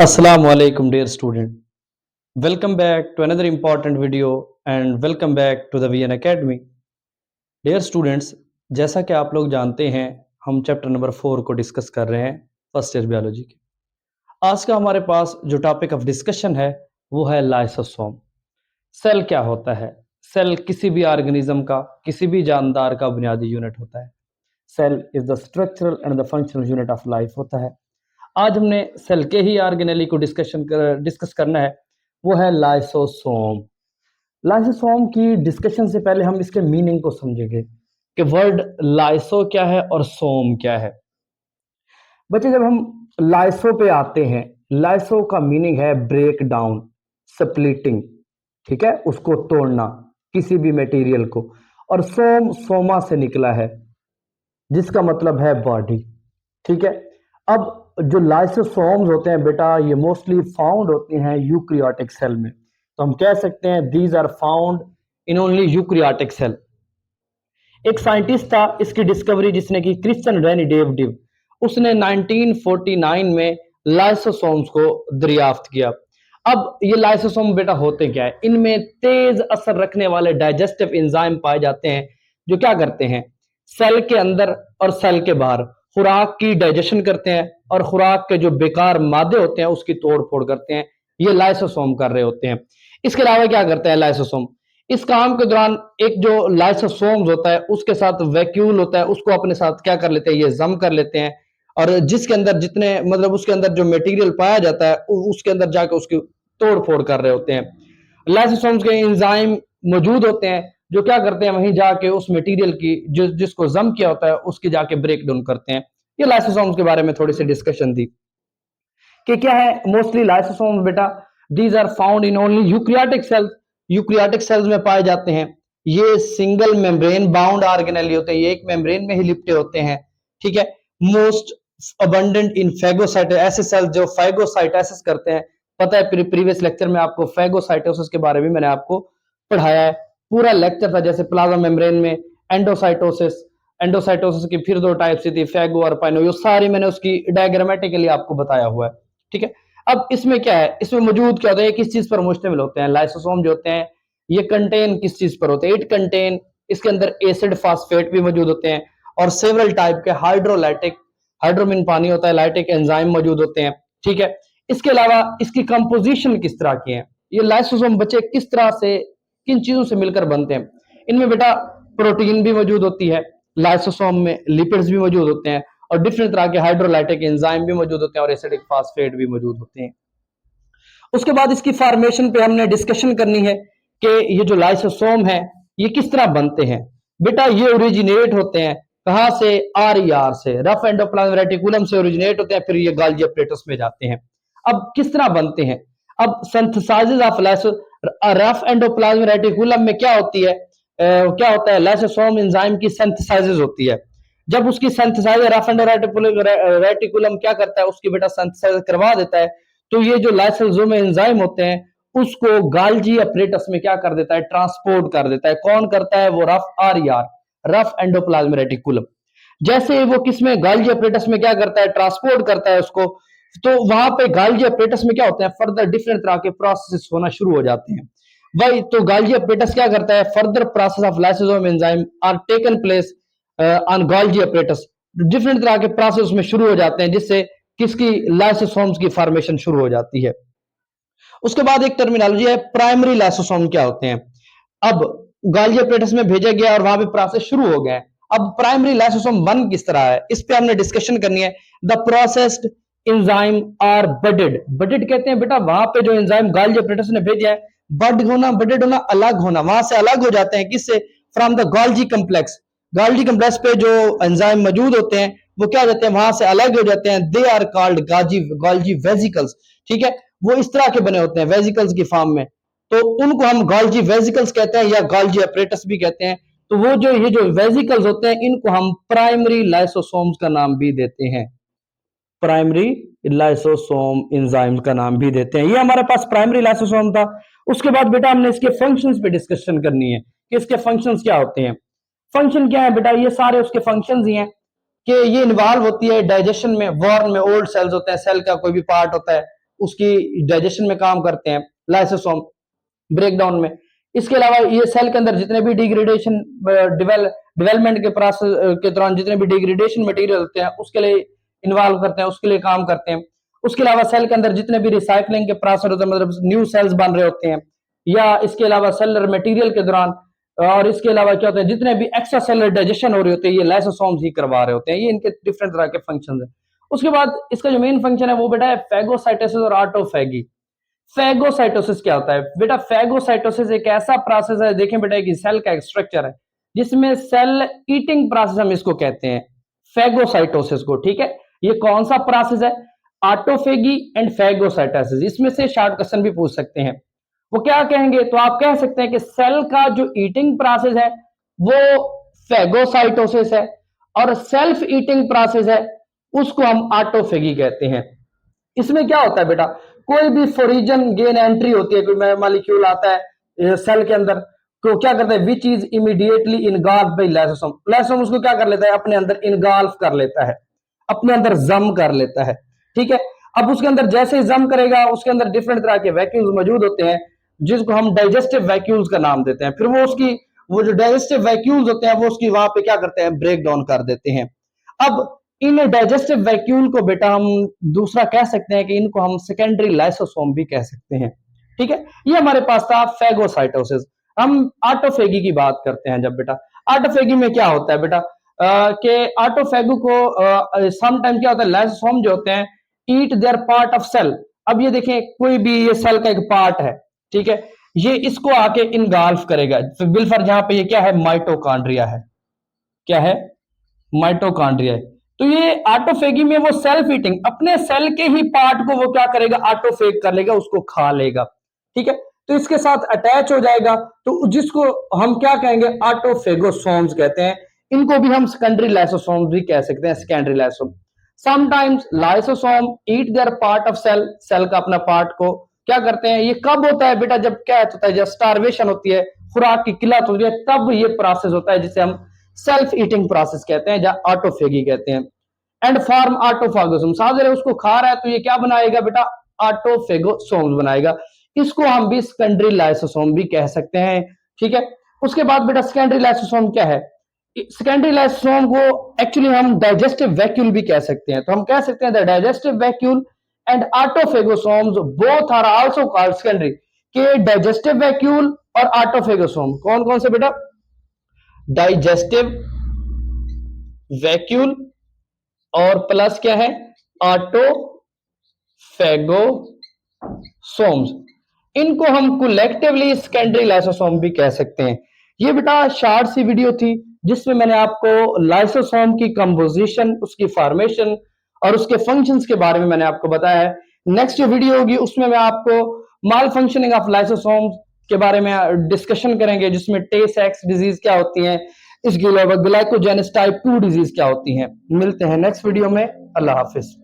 Assalamu alaikum dear student. Welcome back to another important video and welcome back to the VN Academy. Dear students, जैसा कि आप लोग जानते हैं हम चैप्टर नंबर 4 को डिस्कस कर रहे हैं फर्स्ट ईयर बायोलॉजी के। आज का हमारे पास जो टॉपिक ऑफ डिस्कशन है वो है लाइसोसोम। सेल क्या होता है? सेल किसी भी ऑर्गेनिज्म का, किसी भी जानदार का बुनियादी यूनिट होता है। Cell is the structural and the functional unit of life होता है। आज हमने सेल के ही ऑर्गेनेली को डिस्कस करना है, वो है लाइसोसोम। लाइसोसोम की डिस्कशन से पहले हम इसके मीनिंग को समझेंगे कि वर्ड लाइसो क्या है और सोम क्या है। बच्चे, जब हम लाइसो पे आते हैं, लाइसो का मीनिंग है ब्रेक डाउन, स्प्लिटिंग, ठीक है, उसको तोड़ना किसी भी मटेरियल को। और सोम सोमा से निकला है जिसका मतलब है बॉडी, ठीक है। अब जो लाइसोसोम्स होते हैं बेटा, ये मोस्टली फाउंड होते हैं यूकैरियोटिक सेल में। तो हम कह सकते हैं these are found in only eukaryotic cell. एक साइंटिस्ट था, इसकी डिस्कवरी जिसने की, क्रिश्चियन रेनी डेविड, उसने 1949 में लाइसोसोम्स को दरियाफ्त किया। अब ये लाइसोसोम बेटा होते क्या है? इनमें तेज असर रखने वाले डाइजेस्टिव एंजाइम पाए जाते हैं जो क्या करते हैं, सेल के अंदर और सेल के बाहर खुराक की डाइजेशन करते हैं और खुराक के जो बेकार मादे होते हैं उसकी तोड़ फोड़ करते हैं। ये लाइसोसोम कर रहे होते हैं। इसके अलावा क्या करते हैं लाइसोसोम? इस काम के दौरान एक जो लाइसोसोम्स होता है उसके साथ वैक्यूल होता है, उसको अपने साथ क्या कर लेते हैं, ये जम कर लेते हैं। और जिसके अंदर जितने मतलब उसके अंदर जो मटेरियल पाया जाता है उसके अंदर जाकर उसकी तोड़ फोड़ कर रहे होते हैं। लाइसोसोम्स के एंजाइम मौजूद होते हैं जो क्या करते हैं, वहीं जाके उस मटेरियल की जो जिसको जम किया होता है उसकी जाके ब्रेक डाउन करते हैं। ये लाइसोसोम्स के बारे में थोड़ी सी डिस्कशन थी कि क्या है मोस्टली लाइसोसोम्स बेटा, these are found in only eukaryotic cells. Eukaryotic cells में पाए जाते हैं। ये सिंगल मेम्ब्रेन बाउंड ऑर्गेनेली होते हैं, ये एक मेम्ब्रेन में ही लिपटे होते हैं, ठीक है। मोस्ट अबंडेंट इन फैगोसाइटोसिस, ऐसे सेल्स जो फैगोसाइटोसिस करते हैं। पता है प्रीवियस लेक्चर में आपको फैगोसाइटोसिस के बारे में मैंने आपको पढ़ाया है, पूरा लेक्चर था। जैसे प्लाज्मा मेम्ब्रेन में एंडोसाइटोसिस, एंडोसाइटोसिस की फिर दो टाइप्स थी, फैगो और पाइनो, ये सारी मैंने उसकी डायग्रामेटिकली आपको बताया हुआ है, ठीक है। अब इसमें क्या है, इसमें मौजूद क्या होता है, किस चीज पर मुश्तमिल होते हैं लाइसोसोम जो होते हैं, ये कंटेन किस चीज पर होते हैं? इट कंटेन, इसके अंदर एसिड फास्फेट भी मौजूद होते हैं और सेवरल टाइप के हाइड्रोलाइटिक, हाइड्रोमिन पानी होता है, लाइटिक एंजाइम मौजूद होते हैं, ठीक है। इसके अलावा इसकी कंपोजिशन किस तरह की है, ये लाइसोसोम बच्चे किस तरह से, किन चीजों से मिलकर बनते हैं? इनमें बेटा प्रोटीन भी मौजूद होती है लाइसोसोम में, लिपिड्स भी मौजूद होते हैं और डिफरेंट तरह के हाइड्रोलाइटिक एंजाइम भी मौजूद होते हैं और एसिडिक फास्फेट भी मौजूद होते हैं। उसके बाद इसकी फॉर्मेशन पे हमने डिस्कशन करनी है कि ये जो लाइसोसोम है ये किस तरह बनते हैं। बेटा ये ओरिजिनेट होते हैं कहां से? आर से, रफ एंडोप्लाज्म रेटिकुलम से ओरिजिनेट होते हैं, फिर ये गोल्गी apparatus में जाते हैं। अब किस तरह बनते हैं? अब synthesises of lyso, rough endoplasm reticulum में क्या होती है, क्या होता है, लाइसोसोम एंजाइम की सिंथेसाइजेस होती है। जब उसकी सिंथेसाइज रफ रेटिकुलम क्या करता है, उसकी बेटा सिंथेसाइज करवा देता है, तो ये जो लाइसोसोम एंजाइम होते हैं उसको गोल्गी अपरेटस में क्या कर देता है, ट्रांसपोर्ट कर देता है। कौन करता है? वो रफ एंडोप्लाज्म रेटिकुलम। जैसे वो किसमें, गोल्गी अपरेटस में क्या करता है, ट्रांसपोर्ट करता है उसको, तो वहां पे गोल्गी अपरेटस में क्या होता है, फर्दर डिफरेंट तरह के प्रोसेस होना शुरू हो जाते हैं। वही तो गोल्गी अपरेटस क्या करता है, further process of lysosome enzyme are taken place on Golgi apparatus, different तरह के प्रोसेस में शुरू हो जाते हैं जिससे किसकी, लाइसोसोम्स की फॉर्मेशन शुरू हो जाती है। उसके बाद एक टर्मिनोलॉजी है प्राइमरी लाइसोसोम क्या होते हैं। अब गोल्गी अपरेटस में भेजा गया और वहां पे प्रोसेस शुरू हो गए। अब प्राइमरी लाइसोसोम बन किस तरह है, इस पे हमने डिस्कशन करनी है। The processed enzyme are budded, budded कहते हैं बेटा वहां पे जो एंजाइम गोल्गी अपरेटस ने भेजा है, बड होना, बडेड होना, अलग होना, वहां से अलग हो जाते हैं। किससे? From the Golgi complex. Golgi complex पे जो एंजाइम मौजूद होते हैं वो क्या हो जाते हैं, वहां से अलग हो जाते हैं। They are called Golgi vesicles, ठीक है। वो इस तरह के बने होते हैं वेसिकल्स की फॉर्म में, तो उनको हम गोल्गी वेसिकल्स कहते हैं या गोल्गी अपरेटस भी कहते हैं। तो वो जो ये जो वेसिकल्स होते हैं इनको हम प्राइमरी लाइसोसोम्स का नाम भी देते हैं, प्राइमरी लाइसोसोम एंजाइम का नाम भी देते हैं। ये हमारे पास प्राइमरी लाइसोसोम था। उसके बाद बेटा हमने इसके फंक्शंस पे डिस्कशन करनी है कि इसके फंक्शंस क्या होते हैं। फंक्शन क्या है बेटा, ये सारे उसके फंक्शंस ही हैं कि ये इन्वॉल्व होती है डाइजेशन में, वॉर्न में ओल्ड सेल्स होते हैं, सेल का कोई भी पार्ट होता है, उसकी डाइजेशन में काम करते हैं, लाइसोसोम ब्रेकडाउन में। इसके अलावा ये सेल के अंदर जितने भी डिग्रेडेशन डेवलपमेंट के प्रोसेस के दौरान जितने भी डिग्रेडेशन मटेरियल होते हैं उसके लिए इन्वॉल्व करते हैं, उसके लिए काम करते हैं। उसके अलावा सेल के अंदर जितने भी रिसाइकलिंग के प्रोसेस होते हैं, मतलब न्यू सेल्स बन रहे होते हैं, या इसके अलावा सेलुलर मटेरियल के दौरान, और इसके अलावा क्या होता है, जितने भी एक्स्ट्रा सेलुलर डाइजेशन हो रहे होते हैं ये लाइसोसोम्स ही करवा रहे होते हैं। ये इनके डिफरेंट तरह के फंक्शन है। उसके बाद इसका जो मेन फंक्शन है वो बेटा है फैगोसाइटोसिस और ऑटोफैगी। फैगोसाइटोसिस क्या होता है बेटा? फैगोसाइटोसिस एक ऐसा प्रोसेस है, देखें बेटा, कि सेल का एक स्ट्रक्चर है जिसमें सेल ईटिंग प्रोसेस हम इसको कहते हैं, फैगोसाइटोसिस को। ठीक है, ये कौन सा प्रोसेस है? Autophagy and phagocytosis. इसमें से शॉर्ट क्वेश्चन भी पूछ सकते हैं। वो क्या कहेंगे? तो आप कह सकते हैं कि सेल का जो ईटिंग प्रोसेस है वो फैगोसाइटोसिस है, और सेल्फ ईटिंग प्रोसेस है उसको हम ऑटोफेगी कहते हैं। इसमें क्या होता है बेटा? कोई भी फोरिजन गेन एंट्री होती है, कोई मॉलिक्यूल आता है सेल के अंदर, तो क्या करता है? Which is immediately engulf by lysosome. Lysosome उसको क्या कर लेता है? अपने अंदर इनगल्फ कर लेता है, अपने अंदर जम कर लेता है। ठीक है, अब उसके अंदर जैसे ही जम करेगा उसके अंदर डिफरेंट तरह के वैक्यूल्स मौजूद होते हैं जिसको हम डाइजेस्टिव वैक्यूल्स का नाम देते हैं। फिर वो जो डाइजेस्टिव वैक्यूल्स होते हैं वो उसकी वहां पे क्या करते हैं? ब्रेक डाउन कर देते हैं। अब इन डाइजेस्टिव वैक्यूल को बेटा हम दूसरा कह सकते हैं कि इनको हम सेकेंडरी लाइसोसोम भी कह सकते हैं। ठीक है, ये हमारे पास था फैगोसाइटोसिस। हम ऑटोफेगी की बात करते हैं। जब बेटा ऑटोफेगी में क्या होता है बेटा कि ऑटोफेगो को सम टाइम क्या होता है, लाइसोसोम जो होते हैं eat their part of cell. अब ये देखें, कोई भी ये सेल का एक पार्ट है, ठीक है, ये इसको आके इनगाल्फ करेगा। बिलफर जहां पे ये क्या है? माइटोकॉन्ड्रिया है। क्या है? माइटोकॉन्ड्रिया है। तो ये ऑटोफेगी में वो सेल्फ ईटिंग अपने सेल के ही पार्ट को वो क्या करेगा? ऑटोफेग कर लेगा, उसको खा लेगा। ठीक है, तो इसके साथ अटैच हो जाएगा, तो जिसको हम क्या कहेंगे? ऑटोफेगोसोम्स कहते हैं। इनको भी हम सेकेंडरी लाइसोसोम्स भी कह सकते हैं, secondary lysosome. Sometimes lysosome eat their part of cell, cell का अपना पार्ट को क्या करते हैं? ये कब होता है बेटा? जब क्या होता है? जब स्टारवेशन होती है, खुराक की किल्लत होती है, तब ये प्रोसेस होता है जिसे हम सेल्फ ईटिंग प्रोसेस कहते हैं, या ऑटोफेगी कहते हैं। एंड फॉर्म ऑटोफागोसोम, साथ उसको खा रहा है तो ये क्या बनाएगा बेटा? ऑटोफेगोसोम्स बनाएगा। इसको हम भी सेकेंडरी लाइसोसोम भी कह सकते हैं। ठीक है, उसके बाद बेटा सेकेंडरी लाइसोसोम क्या है? सेकेंडरी लाइसोसोम को एक्चुअली हम डाइजेस्टिव वैक्यूल भी कह सकते हैं। तो हम कह सकते हैं the digestive vacuole and autophagosomes both are also called secondary. के डाइजेस्टिव वैक्यूल और ऑटोफेगोसोम कौन कौन से बेटा? डाइजेस्टिव वैक्यूल और प्लस क्या है? ऑटोफेगोसोम्स। इनको हम कलेक्टिवली सेकेंडरी लाइसोसोम भी कह सकते हैं। ये बेटा शॉर्ट सी वीडियो थी जिसमें मैंने आपको लाइसोसोम की कंपोजिशन, उसकी फॉर्मेशन और उसके फंक्शंस के बारे में मैंने आपको बताया है। नेक्स्ट जो वीडियो होगी उसमें मैं आपको माल फंक्शनिंग ऑफ लाइसोसोम के बारे में डिस्कशन करेंगे, जिसमें टे-सेक्स डिजीज क्या होती हैं, इसके अलावा ग्लाइकोजेनेस टाइप 2 डिजीज क्या होती हैं। मिलते हैं नेक्स्ट वीडियो में। अल्लाह हाफिज।